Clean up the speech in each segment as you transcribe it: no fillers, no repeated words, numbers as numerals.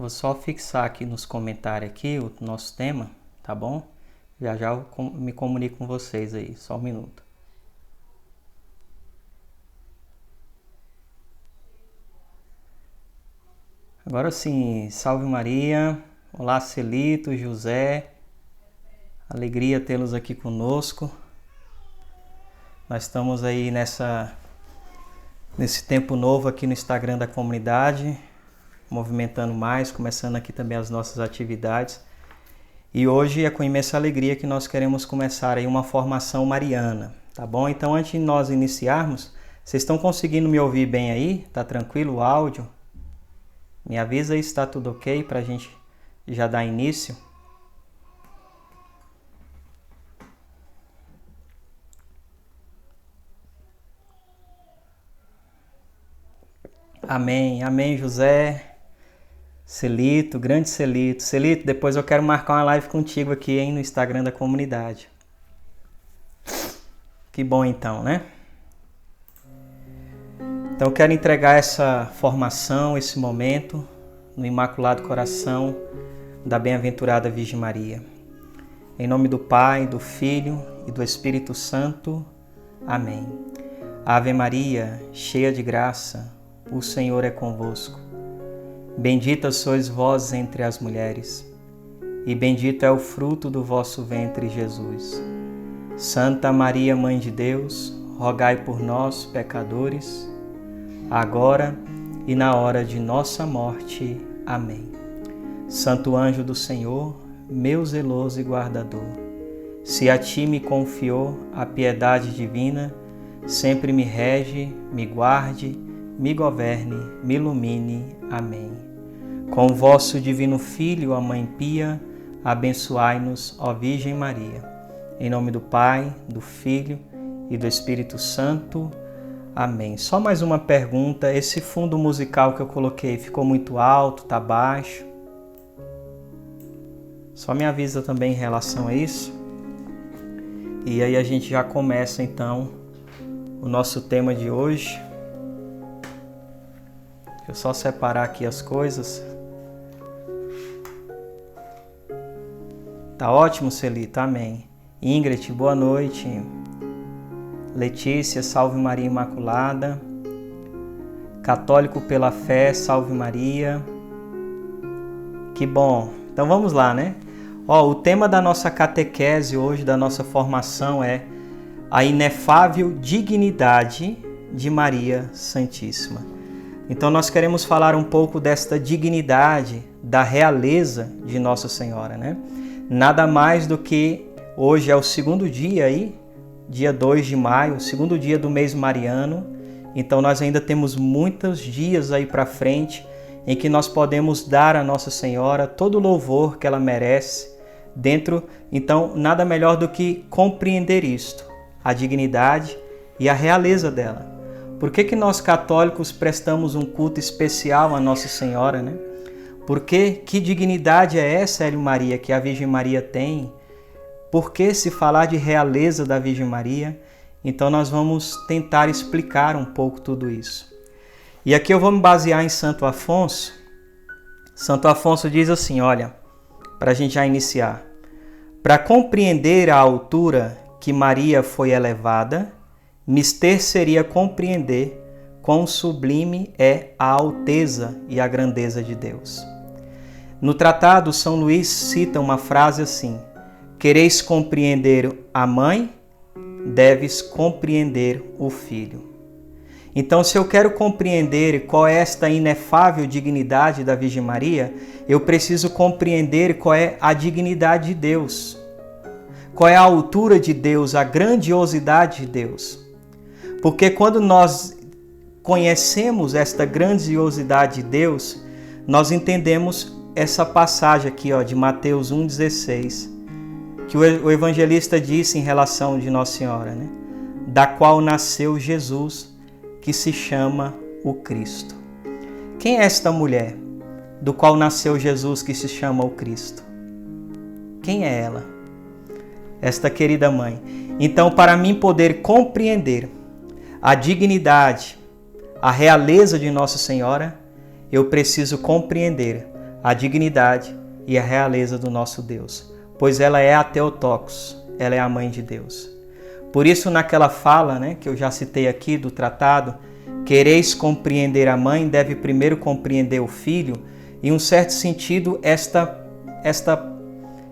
Vou só fixar aqui nos comentários aqui o nosso tema, tá bom? Já já eu me comunico com vocês aí, só um minuto. Agora sim, salve Maria, olá Celito, José, alegria tê-los aqui conosco. Nós estamos aí nesse tempo novo aqui no Instagram da comunidade, movimentando mais, começando aqui também as nossas atividades. E hoje é com imensa alegria que nós queremos começar aí uma formação mariana, tá bom? Então antes de nós iniciarmos, vocês estão conseguindo me ouvir bem aí? Tá tranquilo o áudio? Me avisa aí se está tudo ok para a gente já dar início. Amém, amém, José. Celito, grande Celito. Celito, depois eu quero marcar uma live contigo aqui, hein, no Instagram da comunidade. Que bom então, né? Então eu quero entregar essa formação, esse momento, no Imaculado Coração da Bem-aventurada Virgem Maria. Em nome do Pai, do Filho e do Espírito Santo. Amém. Ave Maria, cheia de graça, o Senhor é convosco. Bendita sois vós entre as mulheres, e bendito é o fruto do vosso ventre, Jesus. Santa Maria, Mãe de Deus, rogai por nós, pecadores, agora e na hora de nossa morte. Amém. Santo anjo do Senhor, meu zeloso e guardador, se a ti me confiou a piedade divina, sempre me rege, me guarde, me governe, me ilumine. Amém. Com o vosso divino Filho, a Mãe Pia, abençoai-nos, ó Virgem Maria. Em nome do Pai, do Filho e do Espírito Santo. Amém. Só mais uma pergunta. Esse fundo musical que eu coloquei ficou muito alto, tá baixo? Só me avisa também em relação a isso. E aí a gente já começa então o nosso tema de hoje. Deixa eu só separar aqui as coisas. Tá ótimo, Celito? Amém. Ingrid, boa noite. Letícia, salve Maria Imaculada. Católico pela fé, salve Maria. Que bom. Então vamos lá, né? O tema da nossa catequese hoje, da nossa formação é a inefável dignidade de Maria Santíssima. Então nós queremos falar um pouco desta dignidade, da realeza de Nossa Senhora, né? Nada mais do que hoje é o segundo dia aí, dia 2 de maio, segundo dia do mês mariano. Então nós ainda temos muitos dias aí para frente em que nós podemos dar a Nossa Senhora todo o louvor que ela merece dentro. Então nada melhor do que compreender isto, a dignidade e a realeza dela. Por que nós católicos prestamos um culto especial à Nossa Senhora, né? Porque que dignidade é essa, Hélio Maria, que a Virgem Maria tem? Por que se falar de realeza da Virgem Maria? Então nós vamos tentar explicar um pouco tudo isso. E aqui eu vou me basear em Santo Afonso. Santo Afonso diz assim, olha, para a gente já iniciar. Para compreender a altura que Maria foi elevada, mister seria compreender quão sublime é a alteza e a grandeza de Deus. No tratado, São Luís cita uma frase assim: quereis compreender a mãe, deves compreender o filho. Então, se eu quero compreender qual é esta inefável dignidade da Virgem Maria, eu preciso compreender qual é a dignidade de Deus. Qual é a altura de Deus, a grandiosidade de Deus. Porque quando nós conhecemos esta grandiosidade de Deus, nós entendemos essa passagem aqui de Mateus 1,16, que o evangelista disse em relação de Nossa Senhora, né? Da qual nasceu Jesus, que se chama o Cristo. Quem é esta mulher do qual nasceu Jesus, que se chama o Cristo? Quem é ela? Esta querida mãe. Então, para mim poder compreender a dignidade, a realeza de Nossa Senhora, eu preciso compreender a dignidade e a realeza do nosso Deus, pois ela é a Theotokos, ela é a mãe de Deus. Por isso, naquela fala, que eu já citei aqui do tratado, quereis compreender a mãe, deve primeiro compreender o filho. Em um certo sentido, esta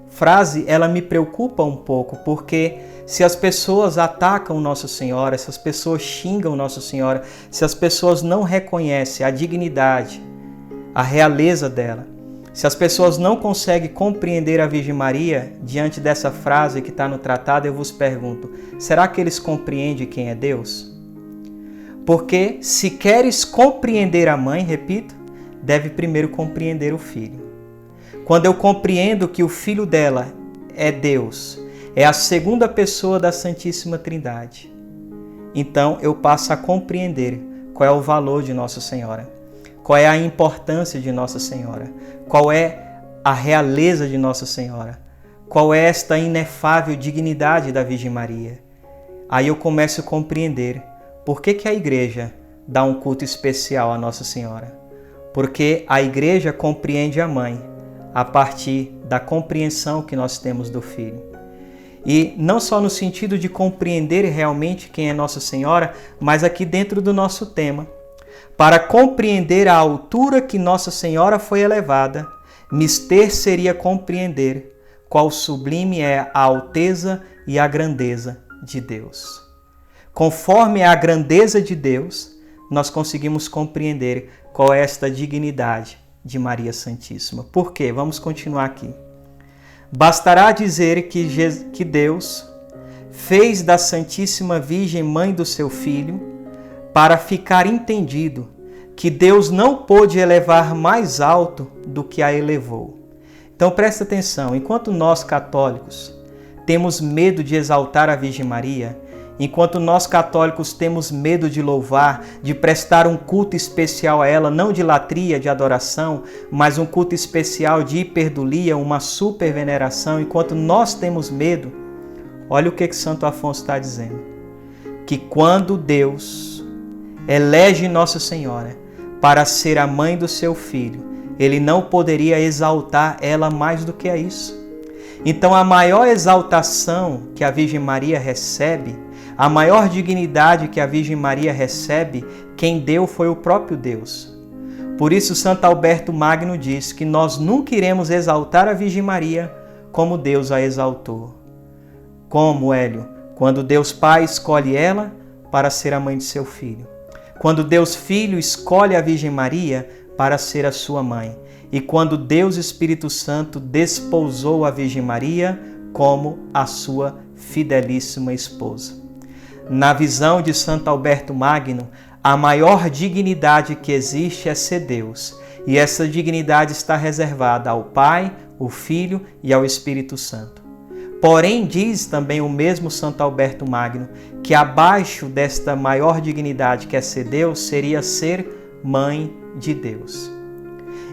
frase, ela me preocupa um pouco, porque se as pessoas atacam Nossa Senhora, se as pessoas xingam Nossa Senhora, se as pessoas não reconhecem a dignidade, a realeza dela, se as pessoas não conseguem compreender a Virgem Maria, diante dessa frase que está no tratado, eu vos pergunto, será que eles compreendem quem é Deus? Porque se queres compreender a mãe, repito, deve primeiro compreender o filho. Quando eu compreendo que o filho dela é Deus, é a segunda pessoa da Santíssima Trindade, então eu passo a compreender qual é o valor de Nossa Senhora, qual é a importância de Nossa Senhora, qual é a realeza de Nossa Senhora, qual é esta inefável dignidade da Virgem Maria. Aí eu começo a compreender por que a igreja dá um culto especial a Nossa Senhora. Porque a igreja compreende a mãe a partir da compreensão que nós temos do filho. E não só no sentido de compreender realmente quem é Nossa Senhora, mas aqui dentro do nosso tema. Para compreender a altura que Nossa Senhora foi elevada, mister seria compreender qual sublime é a alteza e a grandeza de Deus. Conforme a grandeza de Deus, nós conseguimos compreender qual é esta dignidade de Maria Santíssima. Por quê? Vamos continuar aqui. Bastará dizer que Deus fez da Santíssima Virgem mãe do seu Filho para ficar entendido que Deus não pôde elevar mais alto do que a elevou. Então presta atenção, enquanto nós católicos temos medo de exaltar a Virgem Maria, enquanto nós católicos temos medo de louvar, de prestar um culto especial a ela, não de latria, de adoração, mas um culto especial de hiperdulia, uma super veneração, enquanto nós temos medo, olha o que Santo Afonso está dizendo. Que quando Deus elege Nossa Senhora para ser a mãe do seu Filho, Ele não poderia exaltar ela mais do que isso. Então a maior exaltação que a Virgem Maria recebe, a maior dignidade que a Virgem Maria recebe, quem deu foi o próprio Deus. Por isso, Santo Alberto Magno diz que nós nunca iremos exaltar a Virgem Maria como Deus a exaltou. Como, Hélio? Quando Deus Pai escolhe ela para ser a mãe de seu Filho. Quando Deus Filho escolhe a Virgem Maria para ser a sua mãe. E quando Deus Espírito Santo desposou a Virgem Maria como a sua fidelíssima esposa. Na visão de Santo Alberto Magno, a maior dignidade que existe é ser Deus, e essa dignidade está reservada ao Pai, ao Filho e ao Espírito Santo. Porém, diz também o mesmo Santo Alberto Magno, que abaixo desta maior dignidade que é ser Deus, seria ser mãe de Deus.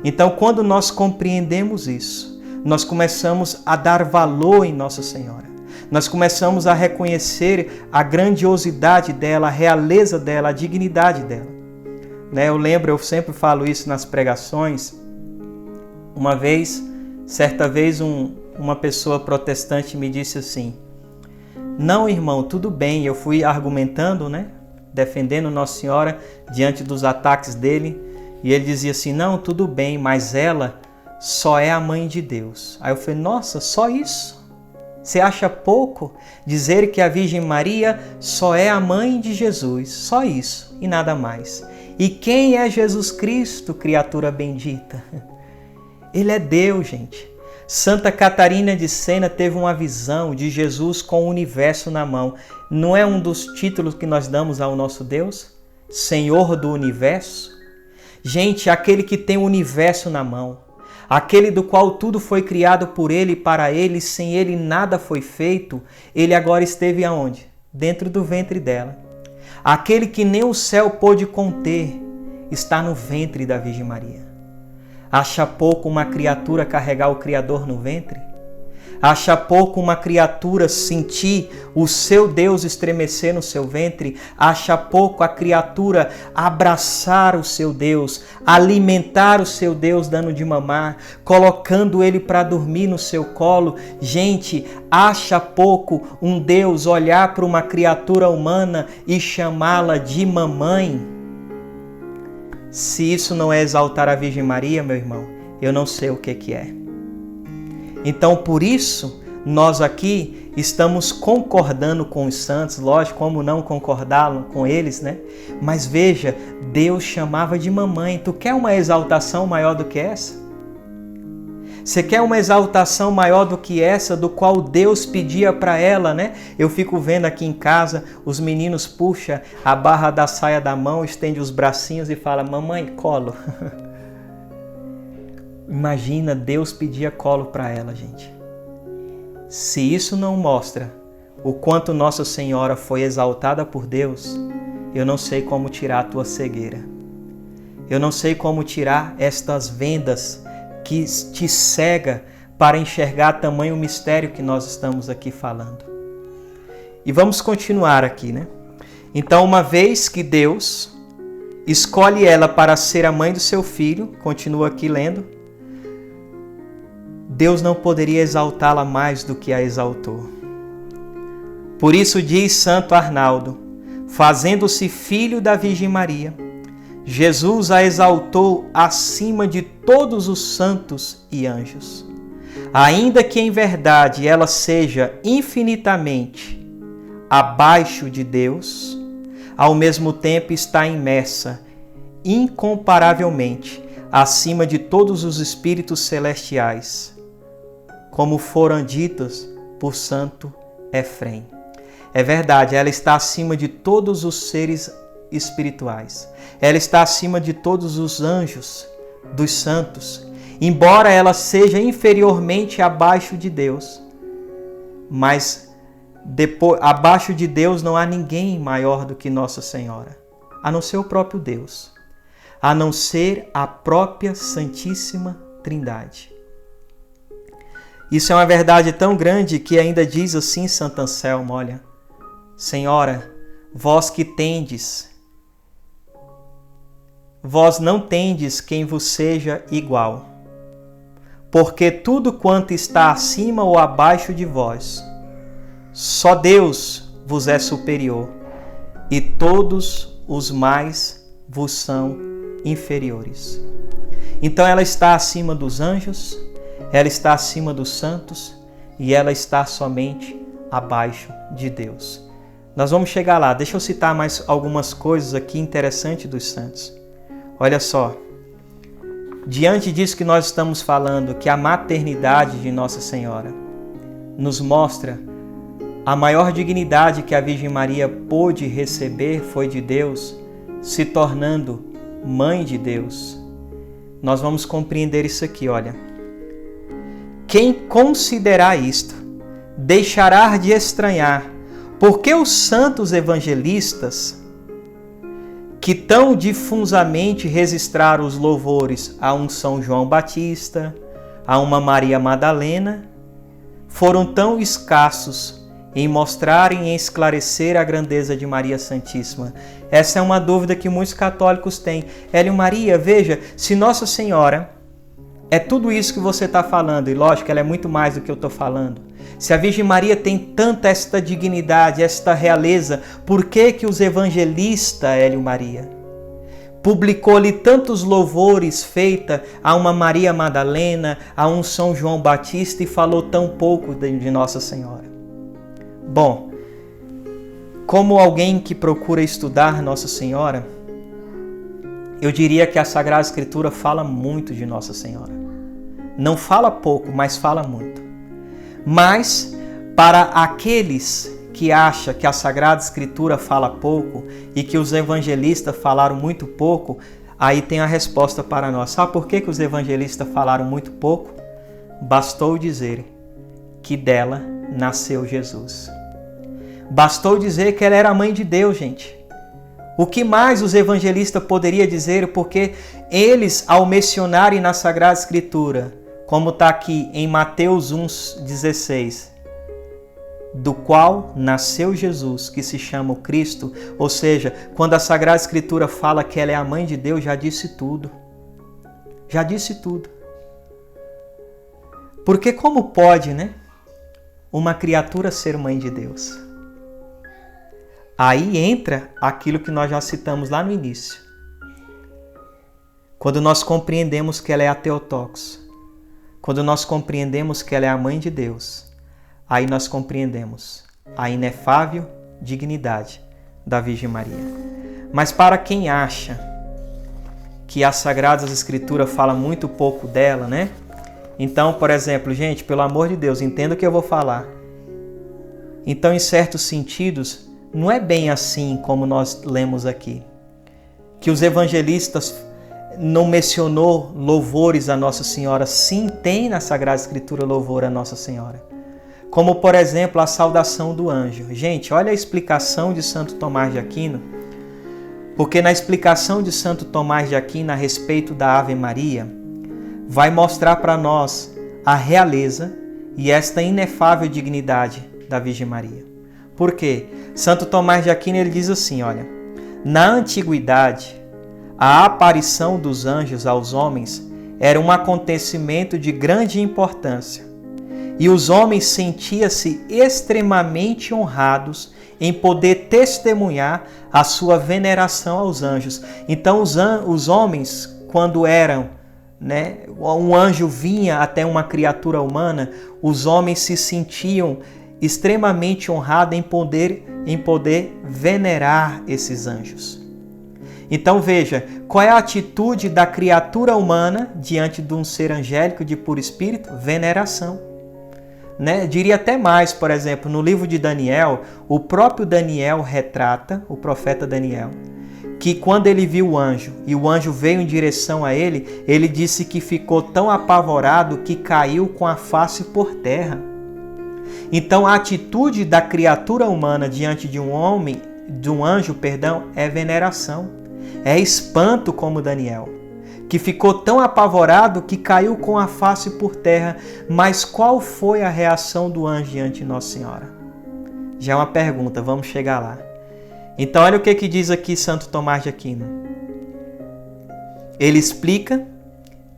Então, quando nós compreendemos isso, nós começamos a dar valor em Nossa Senhora. Nós começamos a reconhecer a grandiosidade dela, a realeza dela, a dignidade dela. Eu sempre falo isso nas pregações. Certa vez, uma pessoa protestante me disse assim: não, irmão, tudo bem. Eu fui argumentando, defendendo Nossa Senhora diante dos ataques dele. E ele dizia assim: não, tudo bem, mas ela só é a mãe de Deus. Aí eu falei: nossa, só isso? Você acha pouco dizer que a Virgem Maria só é a mãe de Jesus? Só isso e nada mais. E quem é Jesus Cristo, criatura bendita? Ele é Deus, gente. Santa Catarina de Sena teve uma visão de Jesus com o universo na mão. Não é um dos títulos que nós damos ao nosso Deus? Senhor do universo? Gente, aquele que tem o universo na mão, aquele do qual tudo foi criado por Ele e para Ele, sem Ele nada foi feito, Ele agora esteve aonde? Dentro do ventre dela. Aquele que nem o céu pôde conter, está no ventre da Virgem Maria. Acha pouco uma criatura carregar o Criador no ventre? Acha pouco uma criatura sentir o seu Deus estremecer no seu ventre? Acha pouco a criatura abraçar o seu Deus, alimentar o seu Deus dando de mamar, colocando ele para dormir no seu colo? Gente, acha pouco um Deus olhar para uma criatura humana e chamá-la de mamãe? Se isso não é exaltar a Virgem Maria, meu irmão, eu não sei o que é. Então, por isso, nós aqui estamos concordando com os santos, lógico, como não concordá-lo com eles, né? Mas veja, Deus chamava de mamãe. Tu quer uma exaltação maior do que essa? Você quer uma exaltação maior do que essa, do qual Deus pedia para ela, né? Eu fico vendo aqui em casa, os meninos puxam a barra da saia da mão, estende os bracinhos e fala, mamãe, colo. Imagina, Deus pedia colo para ela, gente. Se isso não mostra o quanto Nossa Senhora foi exaltada por Deus, eu não sei como tirar a tua cegueira. Eu não sei como tirar estas vendas que te cega para enxergar tamanho mistério que nós estamos aqui falando. E vamos continuar aqui, né? Então, uma vez que Deus escolhe ela para ser a mãe do seu filho, continua aqui lendo, Deus não poderia exaltá-la mais do que a exaltou. Por isso diz Santo Arnaldo, fazendo-se filho da Virgem Maria, Jesus a exaltou acima de todos os santos e anjos. Ainda que em verdade ela seja infinitamente abaixo de Deus, ao mesmo tempo está imersa incomparavelmente acima de todos os espíritos celestiais, como foram ditos por Santo Efrem. É verdade, ela está acima de todos os seres espirituais. Ela está acima de todos os anjos, dos santos. Embora ela seja inferiormente abaixo de Deus, mas abaixo de Deus não há ninguém maior do que Nossa Senhora, a não ser o próprio Deus, a não ser a própria Santíssima Trindade. Isso é uma verdade tão grande que ainda diz assim Santo Anselmo, olha, Senhora, vós que tendes, vós não tendes quem vos seja igual, porque tudo quanto está acima ou abaixo de vós, só Deus vos é superior, e todos os mais vos são inferiores. Então ela está acima dos anjos, ela está acima dos santos e ela está somente abaixo de Deus. Nós vamos chegar lá. Deixa eu citar mais algumas coisas aqui interessantes dos santos. Olha só. Diante disso que nós estamos falando, que a maternidade de Nossa Senhora nos mostra a maior dignidade que a Virgem Maria pôde receber foi de Deus, se tornando mãe de Deus. Nós vamos compreender isso aqui, olha. Quem considerar isto, deixará de estranhar, porque os santos evangelistas, que tão difusamente registraram os louvores a um São João Batista, a uma Maria Madalena, foram tão escassos em mostrar e em esclarecer a grandeza de Maria Santíssima. Essa é uma dúvida que muitos católicos têm. Hélio Maria, veja, se Nossa Senhora é tudo isso que você está falando, e lógico, ela é muito mais do que eu estou falando. Se a Virgem Maria tem tanta esta dignidade, esta realeza, por que que os evangelistas, Hélio Maria, publicou-lhe tantos louvores feita a uma Maria Madalena, a um São João Batista e falou tão pouco de Nossa Senhora? Bom, como alguém que procura estudar Nossa Senhora, eu diria que a Sagrada Escritura fala muito de Nossa Senhora. Não fala pouco, mas fala muito. Mas, para aqueles que acham que a Sagrada Escritura fala pouco e que os evangelistas falaram muito pouco, aí tem a resposta para nós. Sabe por que os evangelistas falaram muito pouco? Bastou dizer que dela nasceu Jesus. Bastou dizer que ela era a mãe de Deus, gente. O que mais os evangelistas poderiam dizer? Porque eles, ao mencionarem na Sagrada Escritura como está aqui em Mateus 1,16, do qual nasceu Jesus, que se chama o Cristo. Ou seja, quando a Sagrada Escritura fala que ela é a mãe de Deus, já disse tudo. Já disse tudo. Porque como pode, né, uma criatura ser mãe de Deus? Aí entra aquilo que nós já citamos lá no início. Quando nós compreendemos que ela é a Theotokos, quando nós compreendemos que ela é a mãe de Deus, aí nós compreendemos a inefável dignidade da Virgem Maria. Mas para quem acha que as Sagradas Escrituras falam muito pouco dela, né? Então, por exemplo, gente, pelo amor de Deus, entenda o que eu vou falar. Então, em certos sentidos, não é bem assim como nós lemos aqui. Que os evangelistas não mencionou louvores a Nossa Senhora. Sim, tem na Sagrada Escritura louvor a Nossa Senhora. Como, por exemplo, a saudação do anjo. Gente, olha a explicação de Santo Tomás de Aquino. Porque na explicação de Santo Tomás de Aquino a respeito da Ave Maria, vai mostrar para nós a realeza e esta inefável dignidade da Virgem Maria. Por quê? Santo Tomás de Aquino ele diz assim, olha, na antiguidade, a aparição dos anjos aos homens era um acontecimento de grande importância e os homens sentiam-se extremamente honrados em poder testemunhar a sua veneração aos anjos. Então os homens, quando eram, né, um anjo vinha até uma criatura humana, os homens se sentiam extremamente honrados em poder venerar esses anjos. Então veja, qual é a atitude da criatura humana diante de um ser angélico de puro espírito? Veneração. Né? Diria até mais, por exemplo, no livro de Daniel, o próprio Daniel retrata, o profeta Daniel, que quando ele viu o anjo e o anjo veio em direção a ele, ele disse que ficou tão apavorado que caiu com a face por terra. Então a atitude da criatura humana diante de um anjo, é veneração, é espanto como Daniel, que ficou tão apavorado que caiu com a face por terra. Mas qual foi a reação do anjo diante de Nossa Senhora? Já é uma pergunta, vamos chegar lá. Então olha o que diz aqui Santo Tomás de Aquino. Ele explica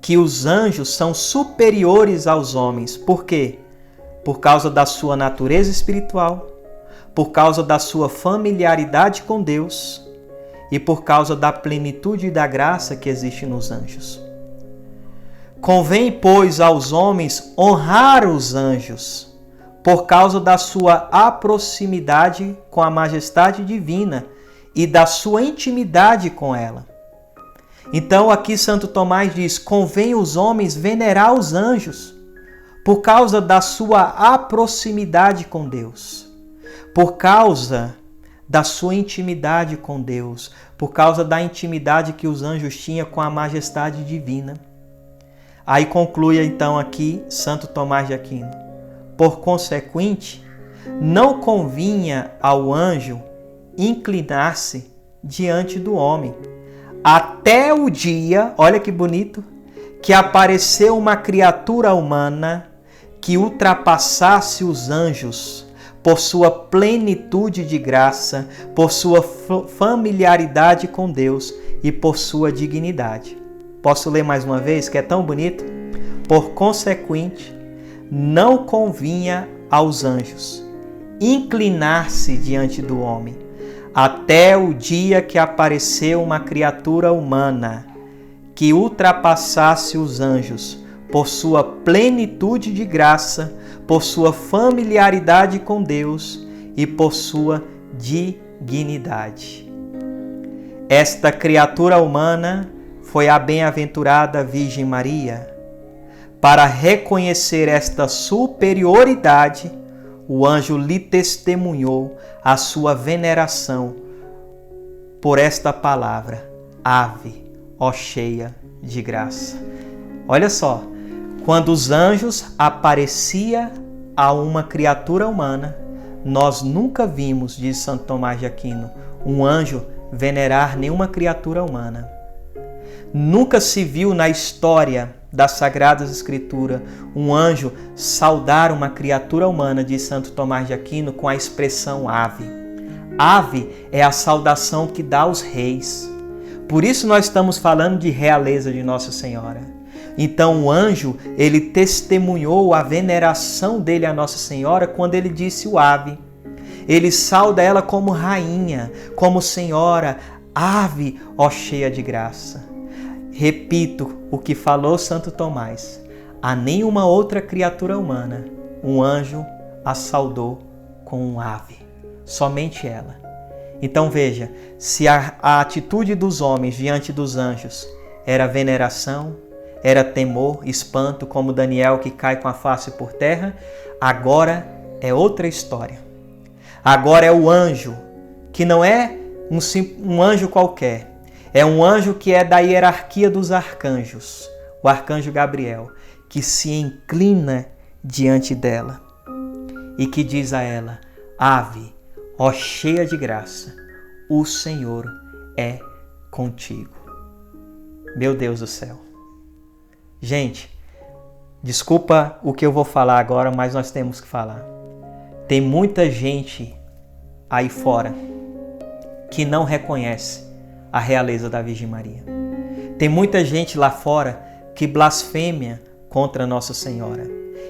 que os anjos são superiores aos homens. Por quê? Por causa da sua natureza espiritual, por causa da sua familiaridade com Deus e por causa da plenitude da graça que existe nos anjos. Convém, pois, aos homens honrar os anjos, por causa da sua proximidade com a majestade divina e da sua intimidade com ela. Então aqui Santo Tomás diz, convém os homens venerar os anjos, por causa da sua proximidade com Deus, por causa da sua intimidade com Deus, por causa da intimidade que os anjos tinham com a majestade divina. Aí conclui então aqui Santo Tomás de Aquino. Por consequente, não convinha ao anjo inclinar-se diante do homem, até o dia, olha que bonito, que apareceu uma criatura humana que ultrapassasse os anjos por sua plenitude de graça, por sua familiaridade com Deus e por sua dignidade. Posso ler mais uma vez, que é tão bonito? Por consequente, não convinha aos anjos inclinar-se diante do homem, até o dia que apareceu uma criatura humana que ultrapassasse os anjos por sua plenitude de graça, por sua familiaridade com Deus e por sua dignidade. Esta criatura humana foi a bem-aventurada Virgem Maria. Para reconhecer esta superioridade, o anjo lhe testemunhou a sua veneração por esta palavra: Ave, ó cheia de graça. Olha só, quando os anjos apareciam a uma criatura humana, nós nunca vimos, diz Santo Tomás de Aquino, um anjo venerar nenhuma criatura humana. Nunca se viu na história das Sagradas Escrituras um anjo saudar uma criatura humana, diz Santo Tomás de Aquino, com a expressão ave. Ave é a saudação que dá aos reis. Por isso nós estamos falando de realeza de Nossa Senhora. Então o anjo, ele testemunhou a veneração dele a Nossa Senhora quando ele disse o ave. Ele sauda ela como rainha, como senhora, ave, ó cheia de graça. Repito o que falou Santo Tomás: a nenhuma outra criatura humana um anjo a saudou com um ave, somente ela. Então veja, se a atitude dos homens diante dos anjos era veneração, era temor, espanto, como Daniel que cai com a face por terra, agora é outra história. Agora é o anjo, que não é um anjo qualquer, é um anjo que é da hierarquia dos arcanjos, o arcanjo Gabriel, que se inclina diante dela e que diz a ela: ave, ó cheia de graça, o Senhor é contigo. Meu Deus do céu. Gente, desculpa o que eu vou falar agora, mas nós temos que falar. Tem muita gente aí fora que não reconhece a realeza da Virgem Maria. Tem muita gente lá fora que blasfêmia contra Nossa Senhora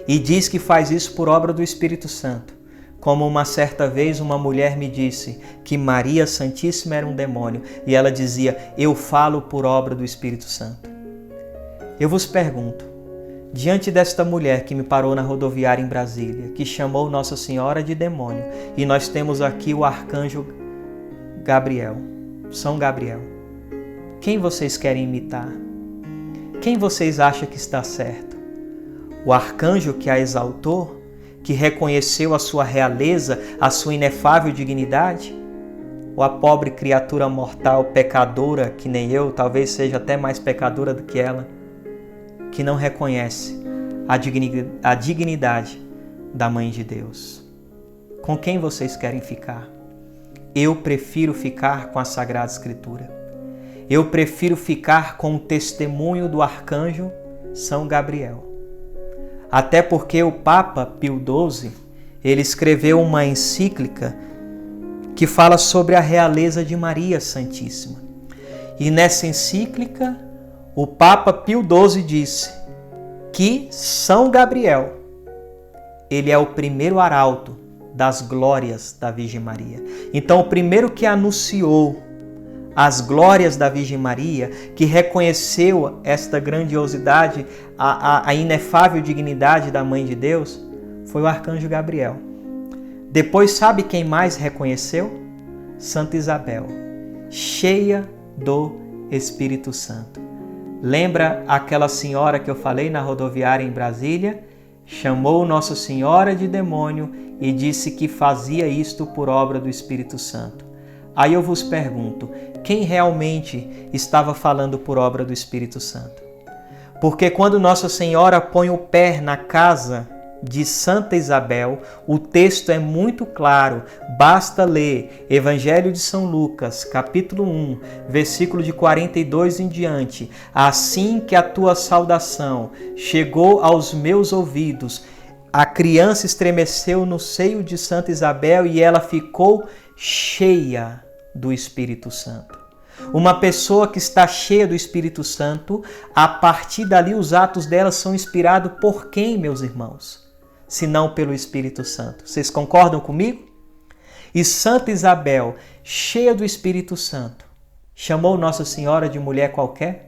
e diz que faz isso por obra do Espírito Santo. Como uma certa vez uma mulher me disse que Maria Santíssima era um demônio e ela dizia: eu falo por obra do Espírito Santo. Eu vos pergunto, diante desta mulher que me parou na rodoviária em Brasília, que chamou Nossa Senhora de demônio, e nós temos aqui o arcanjo Gabriel, São Gabriel, quem vocês querem imitar? Quem vocês acham que está certo? O arcanjo que a exaltou, que reconheceu a sua realeza, a sua inefável dignidade? Ou a pobre criatura mortal, pecadora, que nem eu, talvez seja até mais pecadora do que ela, que não reconhece a dignidade da Mãe de Deus? Com quem vocês querem ficar? Eu prefiro ficar com a Sagrada Escritura. Eu prefiro ficar com o testemunho do arcanjo São Gabriel. Até porque o Papa Pio XII, ele escreveu uma encíclica que fala sobre a realeza de Maria Santíssima. E nessa encíclica, o Papa Pio XII disse que São Gabriel, ele é o primeiro arauto das glórias da Virgem Maria. Então, o primeiro que anunciou as glórias da Virgem Maria, que reconheceu esta grandiosidade, a inefável dignidade da Mãe de Deus, foi o arcanjo Gabriel. Depois, sabe quem mais reconheceu? Santa Isabel, cheia do Espírito Santo. Lembra aquela senhora que eu falei na rodoviária em Brasília? Chamou Nossa Senhora de demônio e disse que fazia isto por obra do Espírito Santo. Aí eu vos pergunto, quem realmente estava falando por obra do Espírito Santo? Porque quando Nossa Senhora põe o pé na casa de Santa Isabel, o texto é muito claro, basta ler Evangelho de São Lucas, capítulo 1, versículo de 42 em diante. Assim que a tua saudação chegou aos meus ouvidos, a criança estremeceu no seio de Santa Isabel e ela ficou cheia do Espírito Santo. Uma pessoa que está cheia do Espírito Santo, a partir dali os atos dela são inspirados por quem, meus irmãos? Se não pelo Espírito Santo. Vocês concordam comigo? E Santa Isabel, cheia do Espírito Santo, chamou Nossa Senhora de mulher qualquer?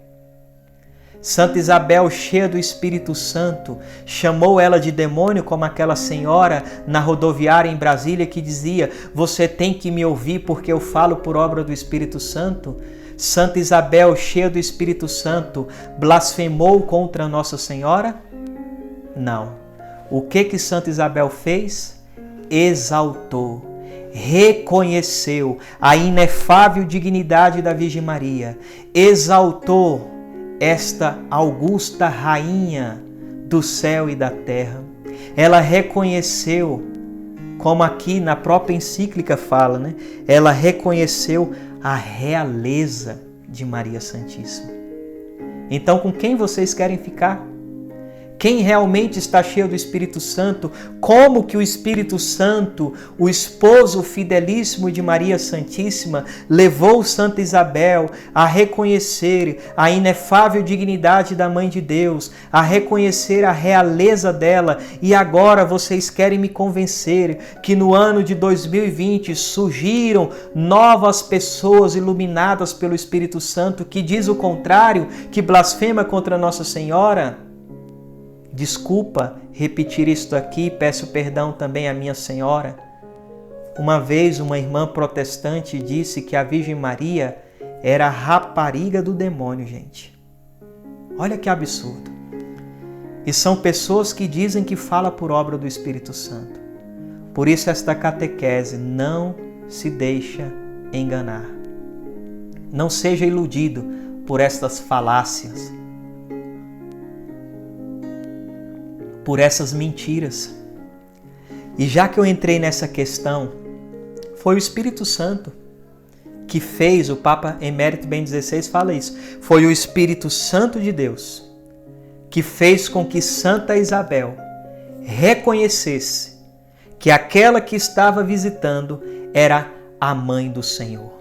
Santa Isabel, cheia do Espírito Santo, chamou ela de demônio, como aquela senhora na rodoviária em Brasília que dizia: você tem que me ouvir porque eu falo por obra do Espírito Santo? Santa Isabel, cheia do Espírito Santo, blasfemou contra Nossa Senhora? Não. O que Santa Isabel fez? Exaltou, reconheceu a inefável dignidade da Virgem Maria, exaltou esta augusta rainha do céu e da terra. Ela reconheceu, como aqui na própria encíclica fala, né? Ela reconheceu a realeza de Maria Santíssima. Então, com quem vocês querem ficar? Quem realmente está cheio do Espírito Santo? Como que o Espírito Santo, o esposo fidelíssimo de Maria Santíssima, levou Santa Isabel a reconhecer a inefável dignidade da Mãe de Deus, a reconhecer a realeza dela, e agora vocês querem me convencer que no ano de 2020 surgiram novas pessoas iluminadas pelo Espírito Santo que diz o contrário, que blasfema contra Nossa Senhora? Desculpa repetir isto aqui, peço perdão também à minha senhora. Uma vez uma irmã protestante disse que a Virgem Maria era a rapariga do demônio, gente. Olha que absurdo. E são pessoas que dizem que fala por obra do Espírito Santo. Por isso esta catequese, não se deixa enganar. Não seja iludido por estas falácias, por essas mentiras. E já que eu entrei nessa questão, foi o Espírito Santo que fez, o Papa Emérito Bento XVI fala isso, foi o Espírito Santo de Deus que fez com que Santa Isabel reconhecesse que aquela que estava visitando era a mãe do Senhor.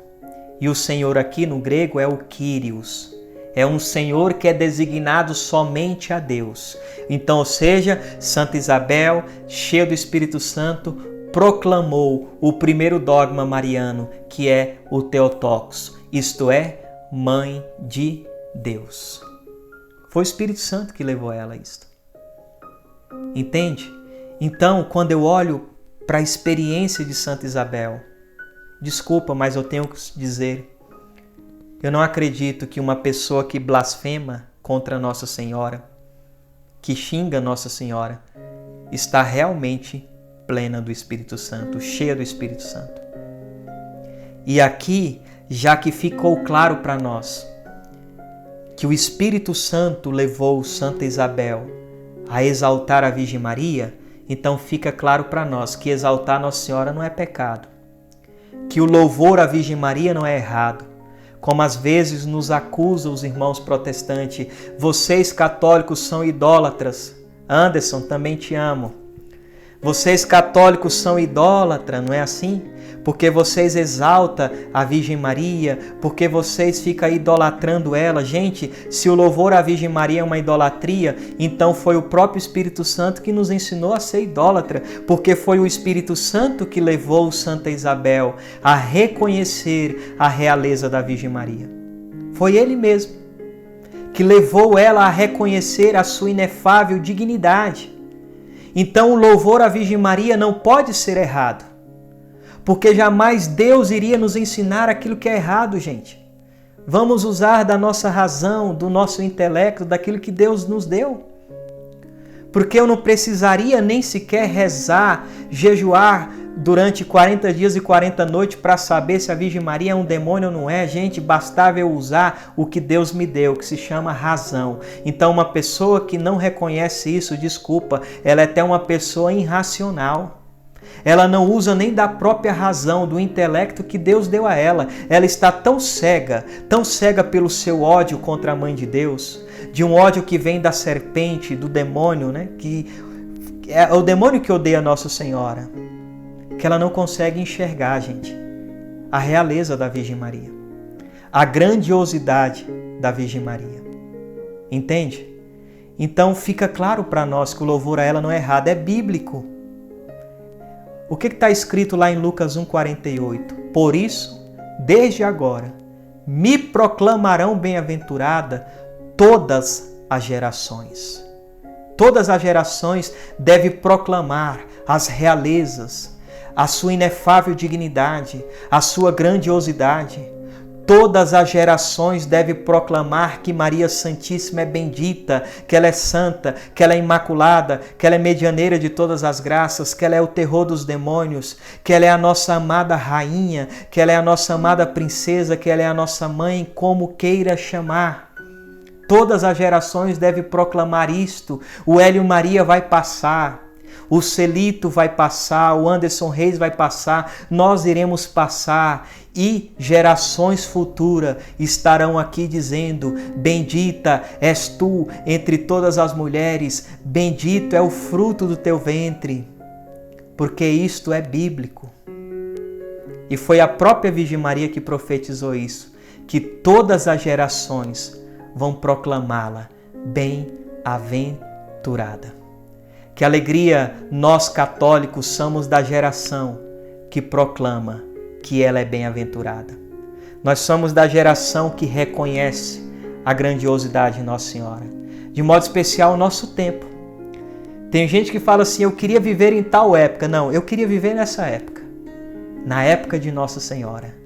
E o Senhor aqui no grego é o Kyrios. É um Senhor que é designado somente a Deus. Então, ou seja, Santa Isabel, cheia do Espírito Santo, proclamou o primeiro dogma mariano, que é o Theotokos, isto é, Mãe de Deus. Foi o Espírito Santo que levou ela a isto. Entende? Então, quando eu olho para a experiência de Santa Isabel, desculpa, mas eu tenho que dizer, eu não acredito que uma pessoa que blasfema contra Nossa Senhora, que xinga Nossa Senhora, está realmente plena do Espírito Santo, cheia do Espírito Santo. E aqui, já que ficou claro para nós que o Espírito Santo levou Santa Isabel a exaltar a Virgem Maria, então fica claro para nós que exaltar Nossa Senhora não é pecado, que o louvor à Virgem Maria não é errado, como às vezes nos acusam os irmãos protestantes. Vocês católicos são idólatras. Anderson, também te amo. Vocês católicos são idólatras, não é assim? Porque vocês exaltam a Virgem Maria, porque vocês ficam idolatrando ela. Gente, se o louvor à Virgem Maria é uma idolatria, então foi o próprio Espírito Santo que nos ensinou a ser idólatra, porque foi o Espírito Santo que levou Santa Isabel a reconhecer a realeza da Virgem Maria. Foi ele mesmo que levou ela a reconhecer a sua inefável dignidade. Então o louvor à Virgem Maria não pode ser errado, porque jamais Deus iria nos ensinar aquilo que é errado, gente. Vamos usar da nossa razão, do nosso intelecto, daquilo que Deus nos deu. Porque eu não precisaria nem sequer rezar, jejuar durante 40 dias e 40 noites para saber se a Virgem Maria é um demônio ou não é. Gente, bastava eu usar o que Deus me deu, que se chama razão. Então uma pessoa que não reconhece isso, desculpa, ela é até uma pessoa irracional. Ela não usa nem da própria razão, do intelecto que Deus deu a ela. Ela está tão cega pelo seu ódio contra a Mãe de Deus, de um ódio que vem da serpente, do demônio, né? Que é o demônio que odeia Nossa Senhora, que ela não consegue enxergar, gente, a realeza da Virgem Maria, a grandiosidade da Virgem Maria. Entende? Então fica claro para nós que o louvor a ela não é errado, é bíblico. O que está escrito lá em Lucas 1,48? Por isso, desde agora, me proclamarão bem-aventurada todas as gerações. Todas as gerações devem proclamar as realezas, a sua inefável dignidade, a sua grandiosidade. Todas as gerações devem proclamar que Maria Santíssima é bendita, que ela é santa, que ela é imaculada, que ela é medianeira de todas as graças, que ela é o terror dos demônios, que ela é a nossa amada rainha, que ela é a nossa amada princesa, que ela é a nossa mãe, como queira chamar. Todas as gerações devem proclamar isto. O Hélio Maria vai passar. O Celito vai passar, o Anderson Reis vai passar, nós iremos passar e gerações futuras estarão aqui dizendo: bendita és tu entre todas as mulheres, bendito é o fruto do teu ventre, porque isto é bíblico. E foi a própria Virgem Maria que profetizou isso, que todas as gerações vão proclamá-la bem-aventurada. Que alegria, nós católicos somos da geração que proclama que ela é bem-aventurada. Nós somos da geração que reconhece a grandiosidade de Nossa Senhora. De modo especial, o nosso tempo. Tem gente que fala assim: eu queria viver em tal época. Não, eu queria viver nessa época. Na época de Nossa Senhora.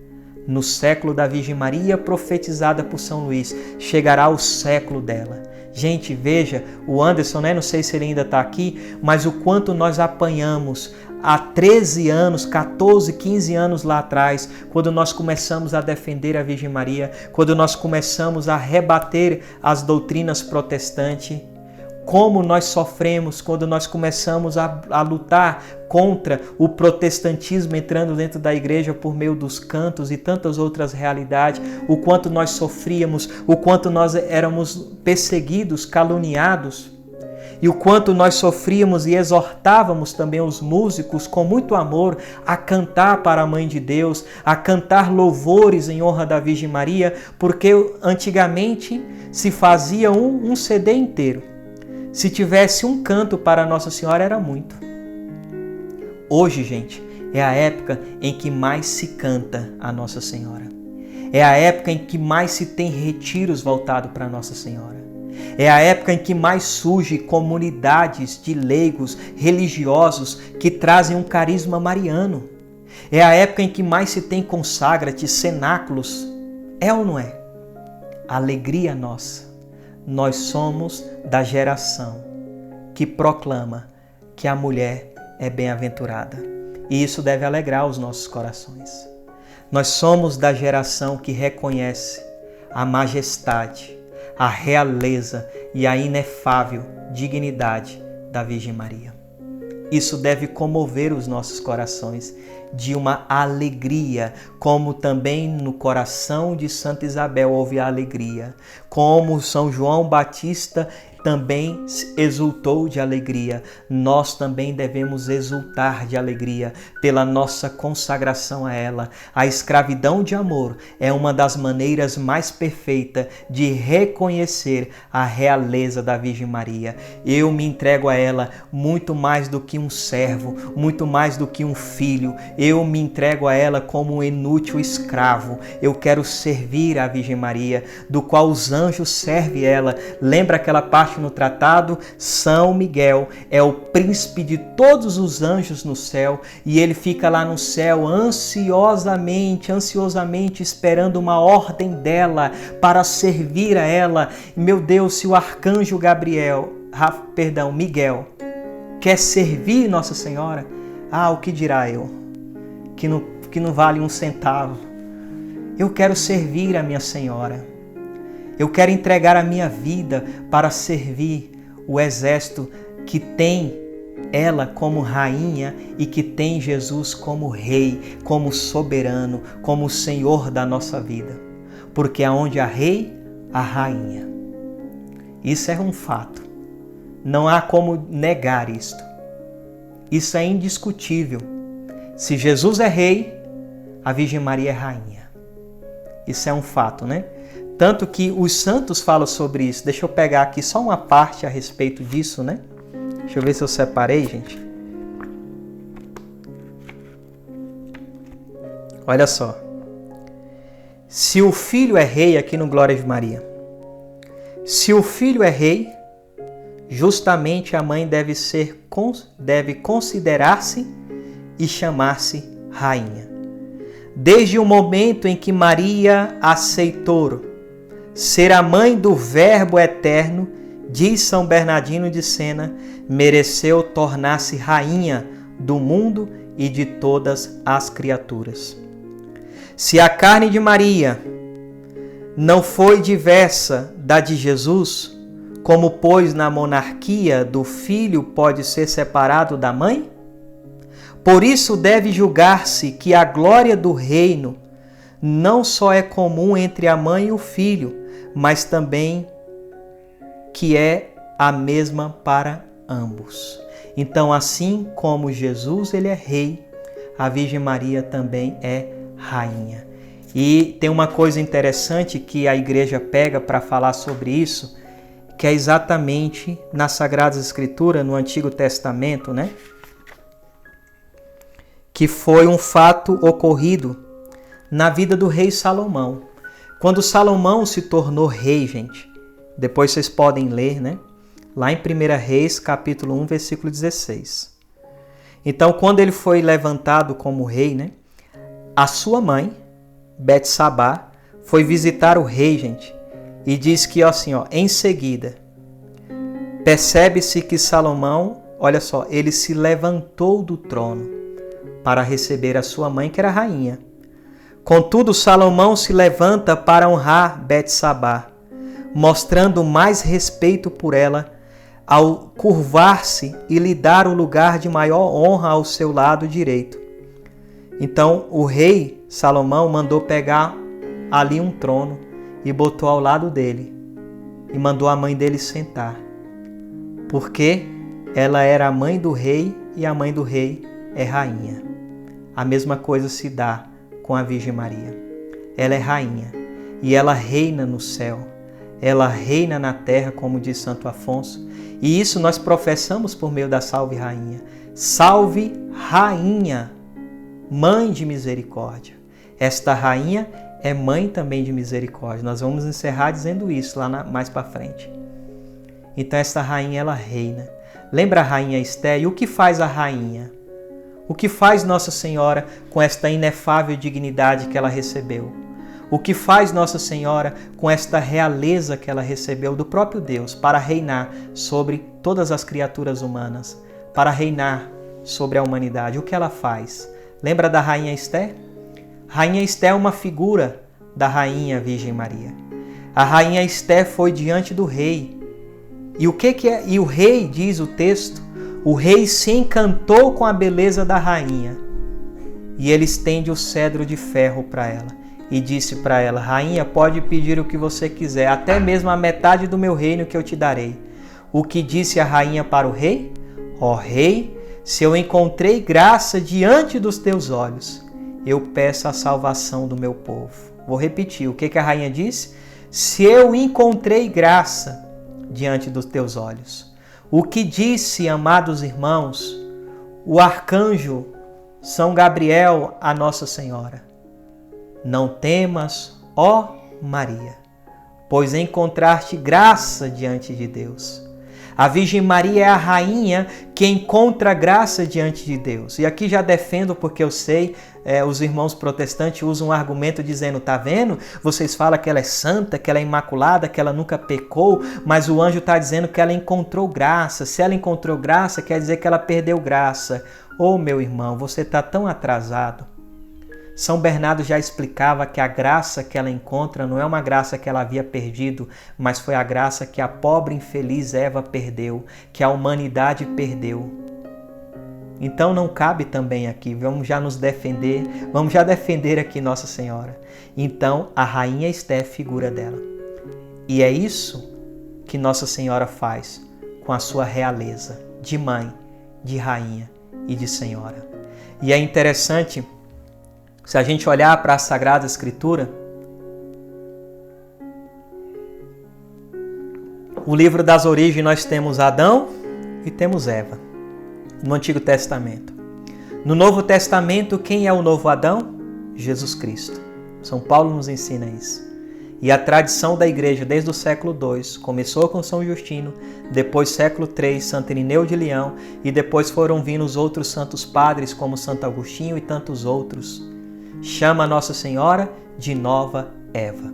No século da Virgem Maria, profetizada por São Luís. Chegará o século dela. Gente, veja, o Anderson, né? Não sei se ele ainda está aqui, mas o quanto nós apanhamos há 13 anos, 14, 15 anos lá atrás, quando nós começamos a defender a Virgem Maria, quando nós começamos a rebater as doutrinas protestantes, como nós sofremos quando nós começamos a lutar contra o protestantismo entrando dentro da igreja por meio dos cantos e tantas outras realidades, o quanto nós sofríamos, o quanto nós éramos perseguidos, caluniados, e o quanto nós sofríamos e exortávamos também os músicos com muito amor a cantar para a Mãe de Deus, a cantar louvores em honra da Virgem Maria, porque antigamente se fazia um CD inteiro. Se tivesse um canto para Nossa Senhora, era muito. Hoje, gente, é a época em que mais se canta a Nossa Senhora. É a época em que mais se tem retiros voltados para Nossa Senhora. É a época em que mais surge comunidades de leigos religiosos que trazem um carisma mariano. É a época em que mais se tem consagra-te, cenáculos. É ou não é? Alegria nossa. Nós somos da geração que proclama que a mulher é bem-aventurada. E isso deve alegrar os nossos corações. Nós somos da geração que reconhece a majestade, a realeza e a inefável dignidade da Virgem Maria. Isso deve comover os nossos corações de uma alegria, como também no coração de Santa Isabel houve a alegria, como São João Batista também exultou de alegria. Nós também devemos exultar de alegria pela nossa consagração a ela. A escravidão de amor é uma das maneiras mais perfeitas de reconhecer a realeza da Virgem Maria. Eu me entrego a ela muito mais do que um servo, muito mais do que um filho. Eu me entrego a ela como um inútil escravo. Eu quero servir a Virgem Maria, do qual os anjos servem ela. Lembra aquela parte no tratado? São Miguel é o príncipe de todos os anjos no céu e ele fica lá no céu ansiosamente esperando uma ordem dela para servir a ela. Meu Deus, se o arcanjo Miguel quer servir Nossa Senhora, o que dirá eu? Que não vale um centavo. Eu quero servir a minha Senhora. Eu quero entregar a minha vida para servir o exército que tem ela como rainha e que tem Jesus como rei, como soberano, como Senhor da nossa vida. Porque aonde há rei, há rainha. Isso é um fato. Não há como negar isto. Isso é indiscutível. Se Jesus é rei, a Virgem Maria é rainha. Isso é um fato, né? Tanto que os santos falam sobre isso. Deixa eu pegar aqui só uma parte a respeito disso, né? Deixa eu ver se eu separei, gente. Olha só. Se o Filho é rei, aqui no Glória de Maria. Se o Filho é rei, justamente a mãe deve considerar-se e chamar-se rainha. Desde o momento em que Maria aceitou ser a mãe do Verbo eterno, diz São Bernardino de Sena, mereceu tornar-se rainha do mundo e de todas as criaturas. Se a carne de Maria não foi diversa da de Jesus, Como, pois, na monarquia do filho pode ser separado da mãe? Por isso deve julgar-se que a glória do reino não só é comum entre a mãe e o filho, mas também que é a mesma para ambos. Então, assim como Jesus ele é rei, a Virgem Maria também é rainha. E tem uma coisa interessante que a igreja pega para falar sobre isso, que é exatamente nas Sagradas Escrituras, no Antigo Testamento, né? Que foi um fato ocorrido na vida do rei Salomão. Quando Salomão se tornou rei, gente, depois vocês podem ler, né? Lá em 1 Reis, capítulo 1, versículo 16. Então, quando ele foi levantado como rei, né? A sua mãe, Betsabá, foi visitar o rei, gente, e diz que, assim, em seguida, percebe-se que Salomão, olha só, ele se levantou do trono para receber a sua mãe, que era rainha. Contudo, Salomão se levanta para honrar Betsabá, mostrando mais respeito por ela ao curvar-se e lhe dar o lugar de maior honra ao seu lado direito. Então, o rei Salomão mandou pegar ali um trono e botou ao lado dele e mandou a mãe dele sentar, porque ela era a mãe do rei e a mãe do rei é rainha. A mesma coisa se dá com a Virgem Maria. Ela é rainha e ela reina no céu, ela reina na terra, como diz Santo Afonso, e isso nós professamos por meio da Salve Rainha. Salve Rainha, Mãe de Misericórdia. Esta rainha é mãe também de misericórdia. Nós vamos encerrar dizendo isso lá mais para frente. Então esta rainha, ela reina. Lembra a rainha Esther? E o que faz a rainha? O que faz Nossa Senhora com esta inefável dignidade que ela recebeu? O que faz Nossa Senhora com esta realeza que ela recebeu do próprio Deus para reinar sobre todas as criaturas humanas, para reinar sobre a humanidade? O que ela faz? Lembra da rainha Esther? Rainha Esther é uma figura da rainha Virgem Maria. A rainha Esther foi diante do rei. E o que é? E o rei, diz o texto, o rei se encantou com a beleza da rainha. E ele estende o cedro de ferro para ela. E disse para ela: rainha, pode pedir o que você quiser, até mesmo a metade do meu reino que eu te darei. O que disse a rainha para o rei? Ó rei, se eu encontrei graça diante dos teus olhos, eu peço a salvação do meu povo. Vou repetir, o que a rainha disse? Se eu encontrei graça diante dos teus olhos. O que disse, amados irmãos, o arcanjo São Gabriel a Nossa Senhora? Não temas, ó Maria, pois encontraste graça diante de Deus. A Virgem Maria é a rainha que encontra graça diante de Deus. E aqui já defendo, porque eu sei, os irmãos protestantes usam um argumento dizendo: tá vendo? Vocês falam que ela é santa, que ela é imaculada, que ela nunca pecou, mas o anjo está dizendo que ela encontrou graça. Se ela encontrou graça, quer dizer que ela perdeu graça. Ô meu irmão, você está tão atrasado. São Bernardo já explicava que a graça que ela encontra não é uma graça que ela havia perdido, mas foi a graça que a pobre infeliz Eva perdeu, que a humanidade perdeu. Então não cabe também aqui, vamos já nos defender, vamos já defender aqui Nossa Senhora. Então a rainha Esther é figura dela. E é isso que Nossa Senhora faz com a sua realeza de mãe, de rainha e de senhora. E é interessante, se a gente olhar para a Sagrada Escritura, o livro das origens nós temos Adão e temos Eva, no Antigo Testamento. No Novo Testamento, quem é o novo Adão? Jesus Cristo. São Paulo nos ensina isso. E a tradição da igreja desde o século II começou com São Justino, depois século III, Santo Irineu de Leão, e depois foram vindo os outros santos padres como Santo Agostinho e tantos outros. Chama Nossa Senhora de nova Eva.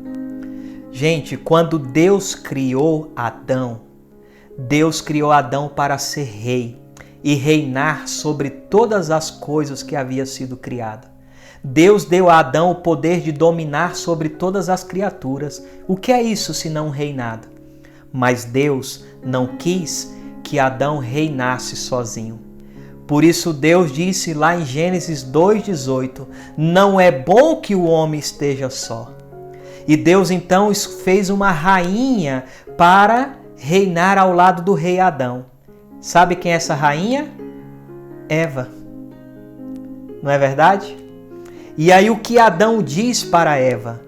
Gente, quando Deus criou Adão para ser rei e reinar sobre todas as coisas que havia sido criado. Deus deu a Adão o poder de dominar sobre todas as criaturas. O que é isso senão um reinado? mas Deus não quis que Adão reinasse sozinho. Por isso Deus disse lá em Gênesis 2,18, não é bom que o homem esteja só. E Deus então fez uma rainha para reinar ao lado do rei Adão. Sabe quem é essa rainha? Eva. Não é verdade? E aí o que Adão diz para Eva?